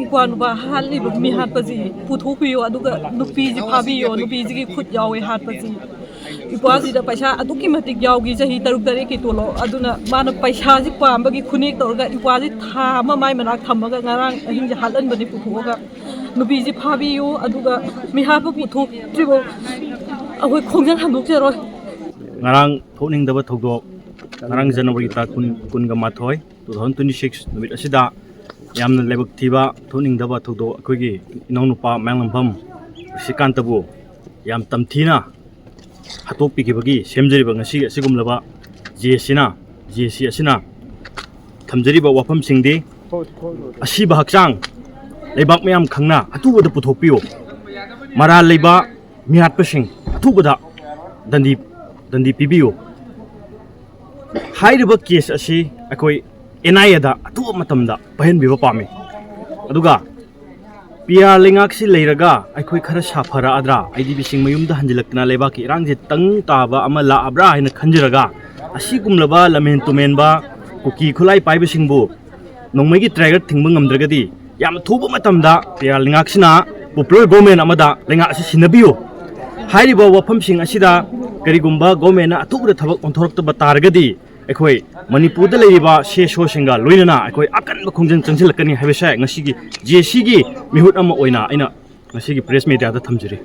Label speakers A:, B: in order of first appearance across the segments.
A: इक्वा नुबा हाली मी हाथ पजी पुथोपियो अदुगा नुपी जी फाबियो नुपी जी की खुद यावे हाथ पजी इक्वा जी दा पैसा अदुकी मतिक यावगी जही तरुक तरे की तोलो अदुना माना पैसा जी पामबगी खुनेक तोरगा इक्वा जी था मा माय मनाक थमगा ngarang अहिं जी हालन बनि पुथोगा नुपी जी फाबियो अदुगा मी हाथ पुथो त्रिबो अखोय खोंजन हनुक जेरो
B: ngarang thoning daba thogdo ngarang January ta kun ga mathoi 2026 numit asida yamna lebak thiba thoning daba thogdo akoigi inong nupa manglampham sikantabu yam tamthina hatopi ki bagi semjari ba ngasi asigumlaba JC asina thamjari ba wafam singdi asiba hakchang leibak mayam khangna atubada puthokpiyo mara leiba mihat pasing atubada dandi pibiyo hairiba case asi akoi NIA da atu matamda pahen biba pami aduga PR lingak si leiraga aikoi khara safara adra IDB sing mayumda hanjilakna leba ki rangje tang taba ama la abra haina khanjiraga asi gumlaba lamen tumen ba kuki khulai paiba singbu nongmai gi trigger thingba ngamdragadi yam thuba matamda PR lingak sina popular government amada lenga asi sinabiyo hairiba wafam sing asida karigumba government atubra thabak onthorokta targadi akhoi manipur da leiba she sho singa loinana akhoi akan ba khongjang changsilakani habesa ngasi gi JC gi mihut ama oina aina ngasi gi press media da thamjiri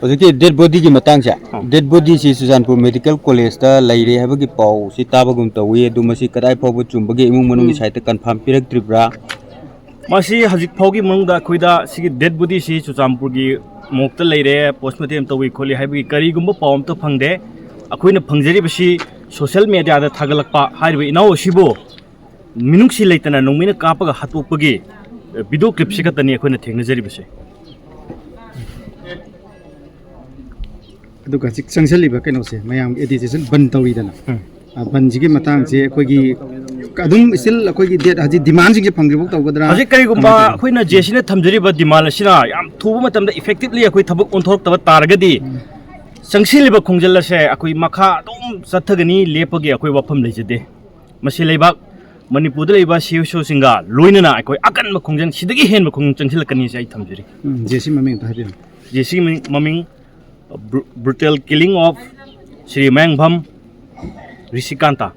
C: ojiki dead body gi matang sa dead body si Sujanpur medical college ta leire habagi pau si tabagum tawi adu masi kadai phaw chumbagi imung manung gi site confirm pirak tribra
B: masi hajik phaw gi manung da khoida sigi dead body si Sujanpur gi mokta leire postmortem tawi kholi habagi kari gumba pawm to phangde akoina phangjari basi social media da thagalakpa haibe inaw sibo minungsi leitana nongmina kapaga hatopagi video clip sikatani akoina thengnajari base
D: aduga sik sangsaliba kaino se mayam education ban tawidana ban jigi matang je akoigi adum still akoigi date haji demand jigi phangri bok tawgadra
B: haji kari gumba akoina JC na thamjari ba demand asina yam thuba matamda effectively akoi thabak onthorok taba targadi Sangsilba khongjal se akoi makha dum sathagani lepagi akoi wafam leijade masi leibak manipur da leiba sho singa loinana akoi akan ma khongjang sidagi hen ma khong changsilakani se ai thamjiri
D: JC maming ta habiam
B: JC maming brutal killing of Sri Mangbham Rishikanta